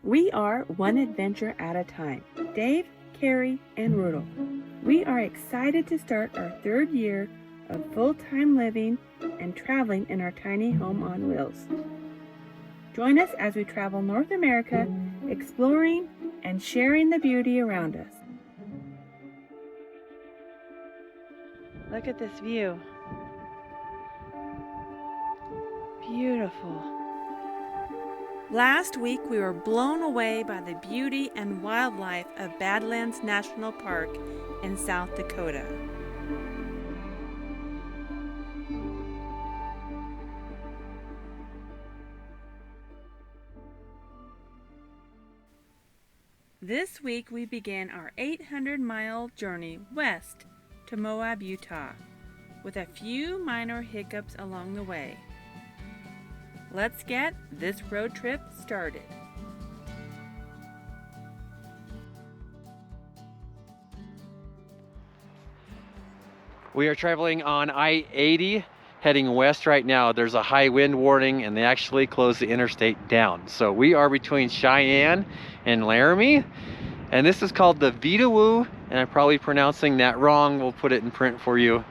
We are one adventure at a time. Dave, Carrie, and Rudolph. We are excited to start our third year of full-time living and traveling in our tiny home on wheels. Join us as we travel North America, exploring and sharing the beauty around us. Look at this view. Beautiful. Last week we were blown away by the beauty and wildlife of Badlands National Park in South Dakota. This week we began our 800-mile journey west to Moab, Utah, with a few minor hiccups along the way. Let's get this road trip started. We are traveling on I-80 heading west right now. There's a high wind warning and they actually closed the interstate down. So we are between Cheyenne and Laramie, and this is called the Vidawoo, and I'm probably pronouncing that wrong. We'll put it in print for you.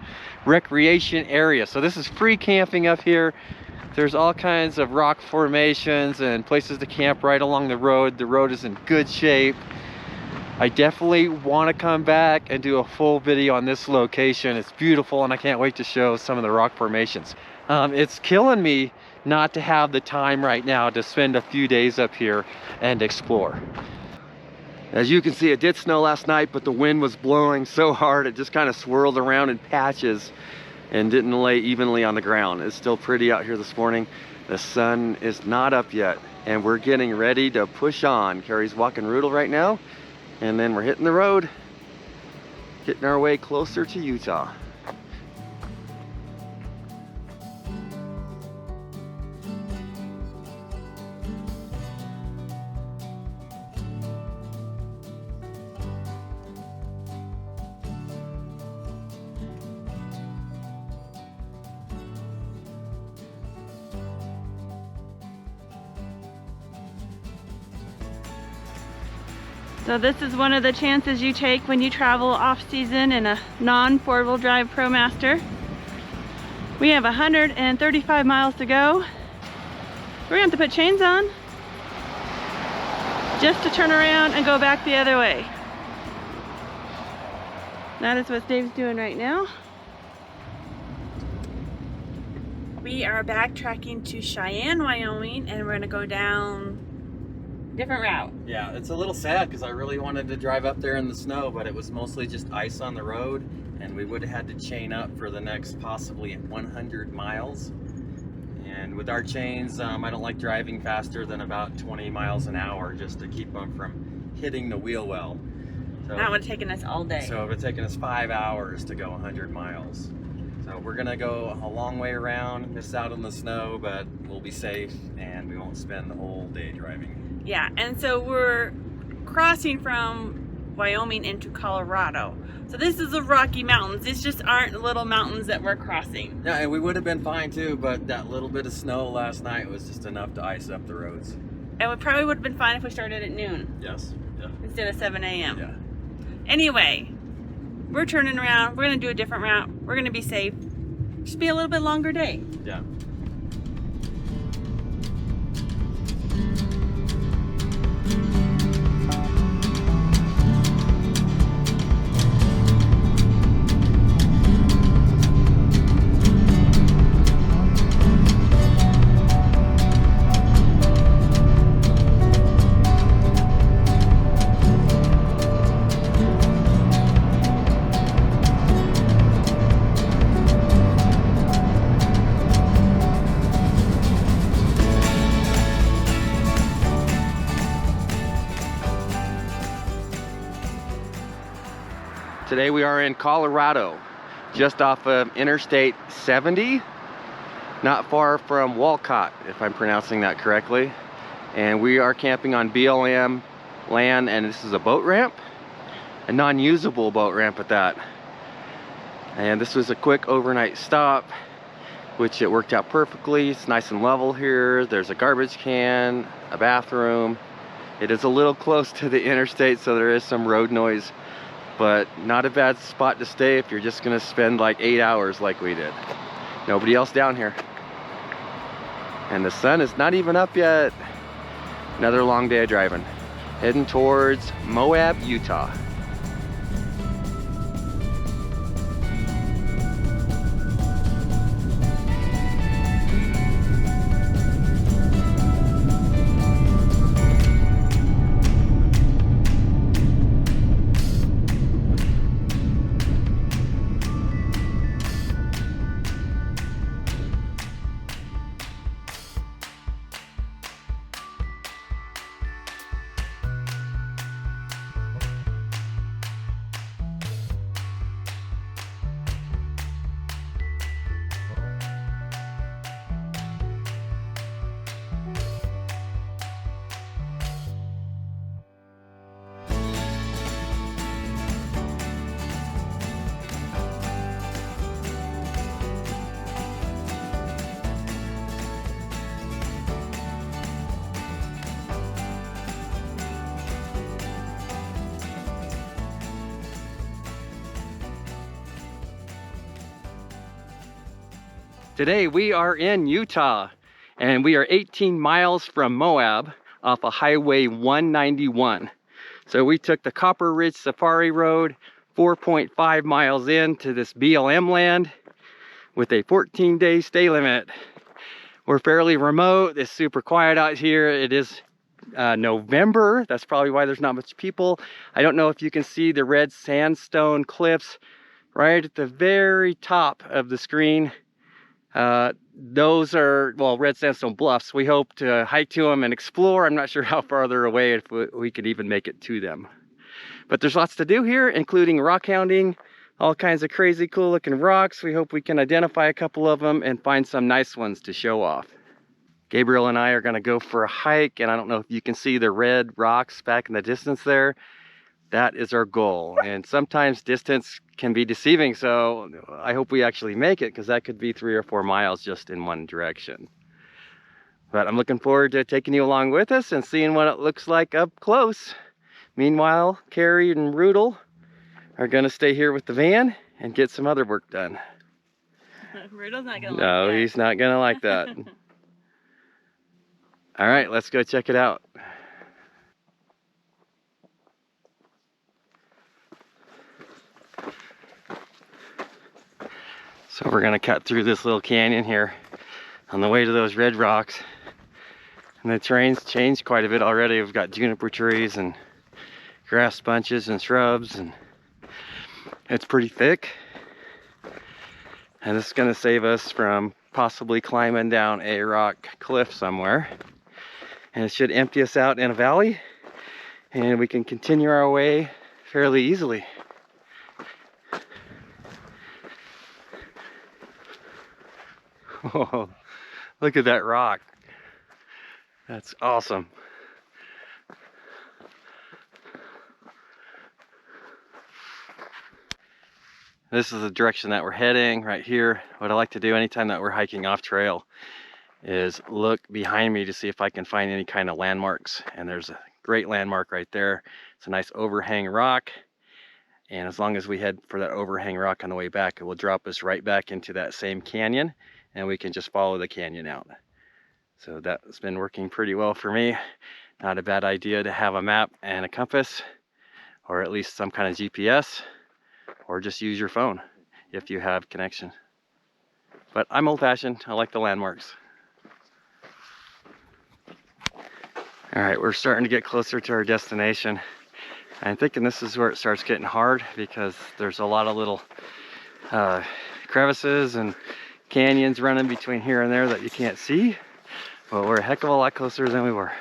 Recreation area. So this is free camping up here. There's all kinds of rock formations and places to camp right along the road. The road is in good shape. I definitely want to come back and do a full video on this location. It's beautiful and I can't wait to show some of the rock formations. It's killing me not to have the time right now to spend a few days up here and explore. As you can see, it did snow last night, but the wind was blowing so hard it just kind of swirled around in patches and didn't lay evenly on the ground. It's still pretty out here this morning. The sun is not up yet and we're getting ready to push on. Carrie's walking Rudolph right now. And then we're hitting the road, getting our way closer to Utah. So this is one of the chances you take when you travel off-season in a non-four-wheel drive ProMaster. We have 135 miles to go. We're gonna have to put chains on just to turn around and go back the other way. That is what Dave's doing right now. We are backtracking to Cheyenne, Wyoming, and we're gonna go down different route. Yeah, it's a little sad because I really wanted to drive up there in the snow, but it was mostly just ice on the road, and we would have had to chain up for the next possibly 100 miles. And with our chains, I don't like driving faster than about 20 miles an hour just to keep them from hitting the wheel well. So, that would have taken us all day. So it would have taken us 5 hours to go 100 miles. So we're gonna go a long way around, miss out on the snow, but we'll be safe and we won't spend the whole day driving. Yeah, and so we're crossing from Wyoming into Colorado. So this is the Rocky Mountains. These just aren't little mountains that we're crossing. Yeah, and we would have been fine too, but that little bit of snow last night was just enough to ice up the roads. And we probably would have been fine if we started at noon. Yes. Yeah. Instead of 7 a.m. Yeah. Anyway, we're turning around. We're gonna do a different route. We're gonna be safe. Just be a little bit longer day. Yeah. Today we are in Colorado, just off of Interstate 70, not far from Walcott, if I'm pronouncing that correctly. And we are camping on BLM land, and this is a boat ramp, a non-usable boat ramp at that. And this was a quick overnight stop, which it worked out perfectly. It's nice and level here. There's a garbage can, a bathroom, It is a little close to the interstate, so there is some road noise, but not a bad spot to stay if you're just gonna spend like 8 hours like we did. Nobody else down here. And the sun is not even up yet. Another long day of driving. Heading towards Moab, Utah. Today we are in Utah, and we are 18 miles from Moab off of Highway 191. So we took the Copper Ridge Safari Road 4.5 miles into this BLM land with a 14-day stay limit. We're fairly remote. It's super quiet out here. It is November. That's probably why there's not much people. I don't know if you can see the red sandstone cliffs right at the very top of the screen. Those are, well, red sandstone bluffs. We hope to hike to them and explore. I'm not sure how far they're away, if we could even make it to them. But there's lots to do here, including rock hounding, all kinds of crazy cool looking rocks. We hope we can identify a couple of them and find some nice ones to show off. Gabriel and I are going to go for a hike, and I don't know if you can see the red rocks back in the distance there. That is our goal, and sometimes distance can be deceiving, so I hope we actually make it, because that could be 3 or 4 miles just in one direction. But I'm looking forward to taking you along with us and seeing what it looks like up close. Meanwhile, Carrie and Rudel are going to stay here with the van and get some other work done. Rudel's not going to like that. No, he's not going to like that. All right, let's go check it out. So we're gonna cut through this little canyon here on the way to those red rocks. And the terrain's changed quite a bit already. We've got juniper trees and grass bunches and shrubs, and it's pretty thick. And this is gonna save us from possibly climbing down a rock cliff somewhere. And it should empty us out in a valley, and we can continue our way fairly easily. Oh, look at that rock. That's awesome. This is the direction that we're heading right here. What I like to do anytime that we're hiking off trail is look behind me to see if I can find any kind of landmarks. And there's a great landmark right there. It's a nice overhang rock. And as long as we head for that overhang rock on the way back, it will drop us right back into that same canyon, and we can just follow the canyon out. So that's been working pretty well for me. Not a bad idea to have a map and a compass, or at least some kind of GPS, or just use your phone if you have connection. But I'm old-fashioned. I like the landmarks. All right, we're starting to get closer to our destination. I'm thinking this is where it starts getting hard, because there's a lot of little crevices and canyons running between here and there that you can't see. But we're a heck of a lot closer than we were.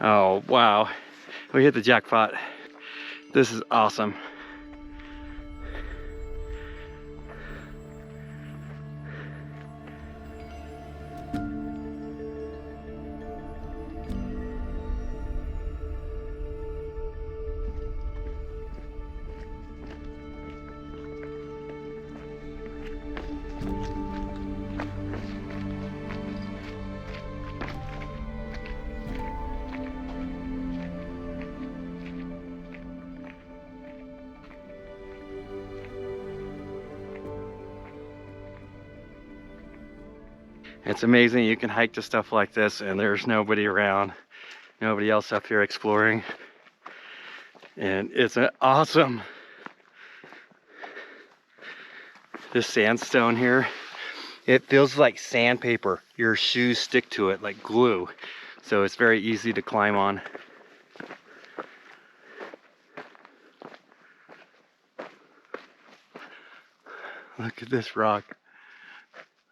Oh, wow. We hit the jackpot. This is awesome. It's amazing you can hike to stuff like this and there's nobody around, nobody else up here exploring. And it's an awesome, this sandstone here, it feels like sandpaper. Your shoes stick to it like glue. So it's very easy to climb on. Look at this rock.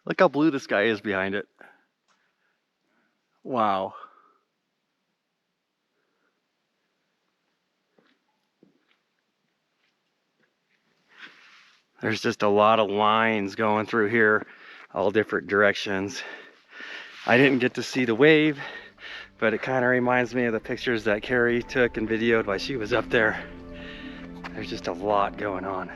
Look how blue the sky is behind it. Wow. There's just a lot of lines going through here, all different directions. I didn't get to see the wave, but it kind of reminds me of the pictures that Carrie took and videoed while she was up there. There's just a lot going on.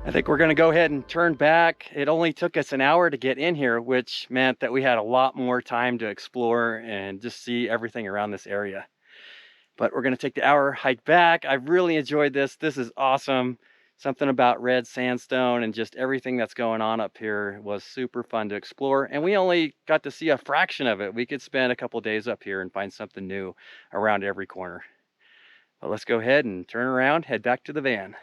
I think we're gonna go ahead and turn back. It only took us an hour to get in here, which meant that we had a lot more time to explore and just see everything around this area. But we're gonna take the hour hike back. I really enjoyed this. This is awesome. Something about red sandstone and just everything that's going on up here was super fun to explore. And we only got to see a fraction of it. We could spend a couple days up here and find something new around every corner. But let's go ahead and turn around, head back to the van.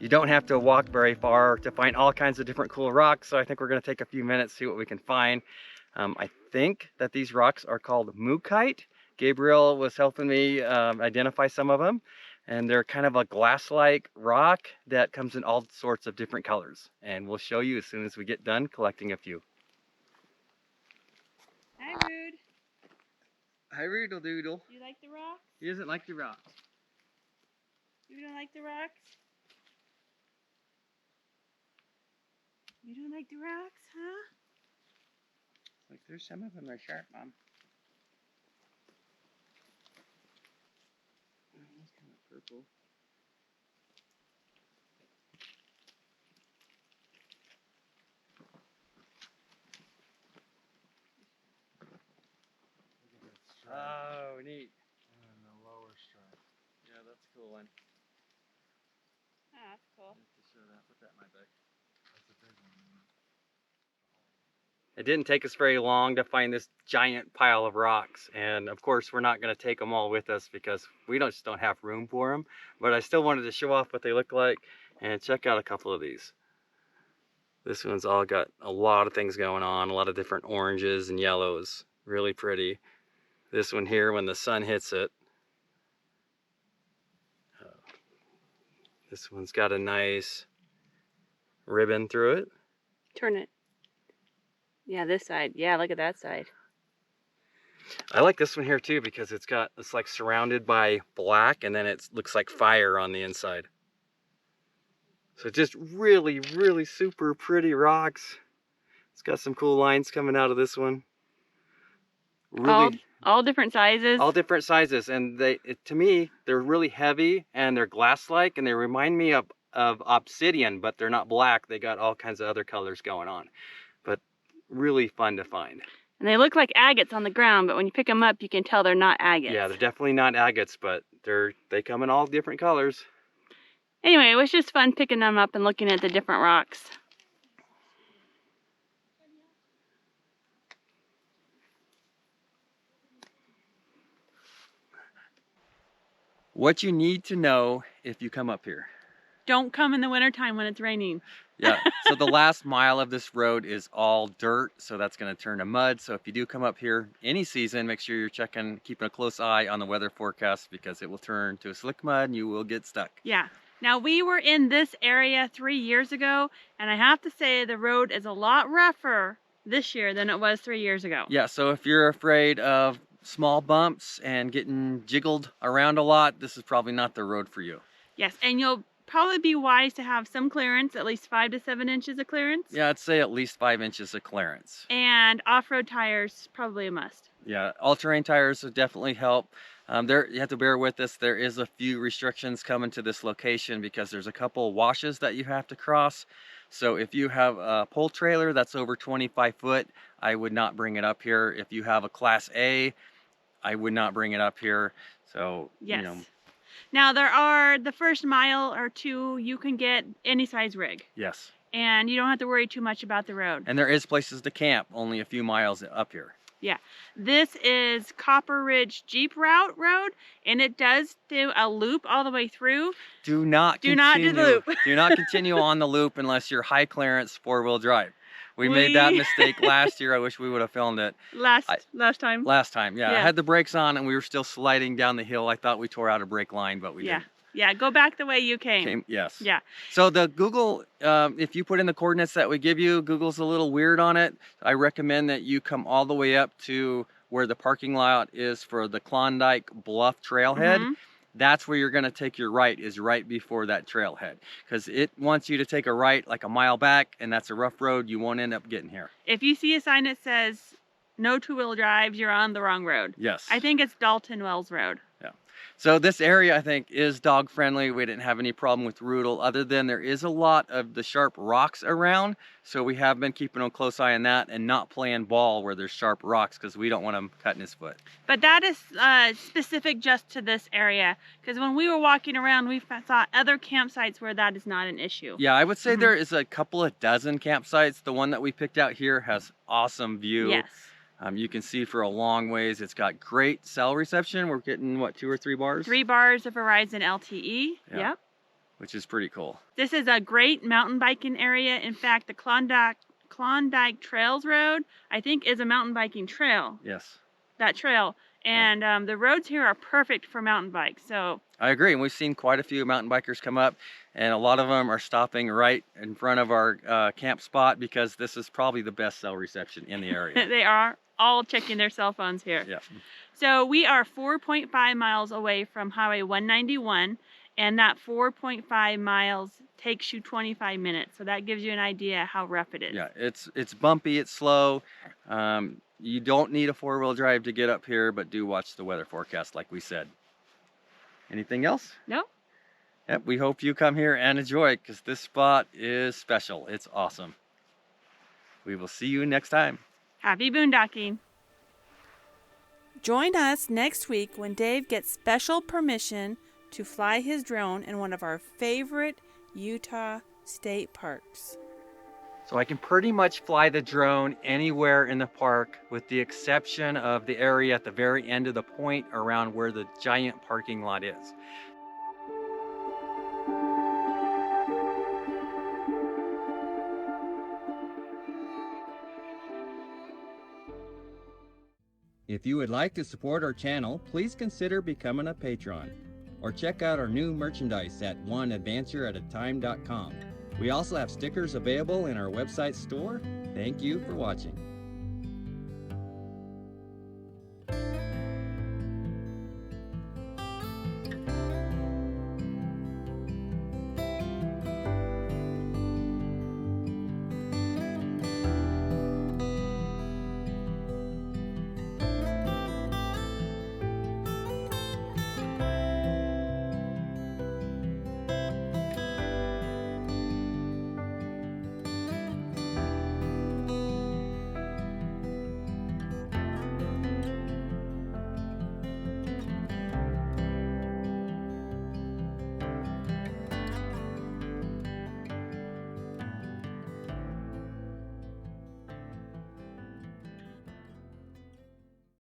You don't have to walk very far to find all kinds of different cool rocks, so I think we're going to take a few minutes, see what we can find. I think that these rocks are called mookaite. Gabriel was helping me identify some of them, and they're kind of a glass-like rock that comes in all sorts of different colors. And we'll show you as soon as we get done collecting a few. Hi, Rude. Hi, Roodle Doodle. You like the rocks? He doesn't like the rocks. You don't like the rocks? You don't like the rocks, huh? Like, there's some of them are sharp, Mom. That's kind of purple. It didn't take us very long to find this giant pile of rocks, and of course we're not going to take them all with us because we just don't have room for them, but I still wanted to show off what they look like and check out a couple of these. This one's all got a lot of things going on, a lot of different oranges and yellows, really pretty. This one here, when the sun hits it, this one's got a nice ribbon through it. Turn it. Yeah, this side. Yeah, look at that side. I like this one here too because it's like surrounded by black, and then it looks like fire on the inside. So just really, really super pretty rocks. It's got some cool lines coming out of this one. Really, all different sizes. all different sizes, and to me, they're really heavy and they're glass-like, and they remind me of obsidian, but they're not black. They got all kinds of other colors going on, but really fun to find. And they look like agates on the ground, but when you pick them up, you can tell they're not agates. Yeah, they're definitely not agates, but they come in all different colors. Anyway, it was just fun picking them up and looking at the different rocks. What you need to know if you come up here. Don't come in the wintertime when it's raining. Yeah, so the last mile of this road is all dirt, so that's going to turn to mud. So if you do come up here any season, make sure you're keeping a close eye on the weather forecast, because it will turn to a slick mud and you will get stuck. Yeah. Now, we were in this area 3 years ago, and I have to say the road is a lot rougher this year than it was 3 years ago. Yeah, so if you're afraid of small bumps and getting jiggled around a lot, this is probably not the road for you. Yes, and you'll probably be wise to have some clearance, at least 5 to 7 inches of clearance. Yeah, I'd say at least 5 inches of clearance. And off-road tires, probably a must. Yeah, all-terrain tires would definitely help. You have to bear with us. There is a few restrictions coming to this location because there's a couple washes that you have to cross. So if you have a pole trailer that's over 25 foot, I would not bring it up here. If you have a Class A, I would not bring it up here. So, yes. Now, there are the first mile or two, you can get any size rig. Yes. And you don't have to worry too much about the road. And there is places to camp only a few miles up here. Yeah. This is Copper Ridge Jeep Route Road, and it does do a loop all the way through. Do not do the loop. Do not continue on the loop unless you're high clearance 4-wheel drive. We made that mistake last year. I wish we would have filmed it. Last time? Last time, yeah. I had the brakes on and we were still sliding down the hill. I thought we tore out a brake line, but we didn't. Yeah, go back the way you came. Yes. Yeah. So the Google, if you put in the coordinates that we give you, Google's a little weird on it. I recommend that you come all the way up to where the parking lot is for the Klondike Bluff trailhead. Mm-hmm. That's where you're going to take your right, is right before that trailhead, because it wants you to take a right like a mile back, and that's a rough road. You won't end up getting here. If you see a sign that says no 2-wheel drives, you're on the wrong road. Yes. I think it's Dalton Wells Road. Yeah. So this area, I think, is dog friendly. We didn't have any problem with Rudel, other than there is a lot of the sharp rocks around. So we have been keeping a close eye on that and not playing ball where there's sharp rocks, because we don't want him cutting his foot. But that is specific just to this area, because when we were walking around, we saw other campsites where that is not an issue. Yeah, I would say there is a couple of dozen campsites. The one that we picked out here has awesome view. Yes. You can see for a long ways. It's got great cell reception. We're getting, what, 2 or 3 bars? 3 bars of Verizon LTE. Yeah. Yep. Which is pretty cool. This is a great mountain biking area. In fact, the Klondike Trails Road, I think, is a mountain biking trail. Yes. That trail. And the roads here are perfect for mountain bikes. So I agree. And we've seen quite a few mountain bikers come up, and a lot of them are stopping right in front of our camp spot, because this is probably the best cell reception in the area. They are all checking their cell phones here. Yeah. So we are 4.5 miles away from Highway 191, and that 4.5 miles takes you 25 minutes. So that gives you an idea how rough it is. Yeah, it's bumpy, it's slow. You don't need a 4-wheel drive to get up here, but do watch the weather forecast like we said. Anything else? No. Yep, we hope you come here and enjoy it, because this spot is special. It's awesome. We will see you next time. Happy boondocking. Join us next week when Dave gets special permission to fly his drone in one of our favorite Utah state parks. So I can pretty much fly the drone anywhere in the park with the exception of the area at the very end of the point around where the giant parking lot is. If you would like to support our channel, please consider becoming a patron or check out our new merchandise at oneadvantureatatime.com. We also have stickers available in our website store. Thank you for watching.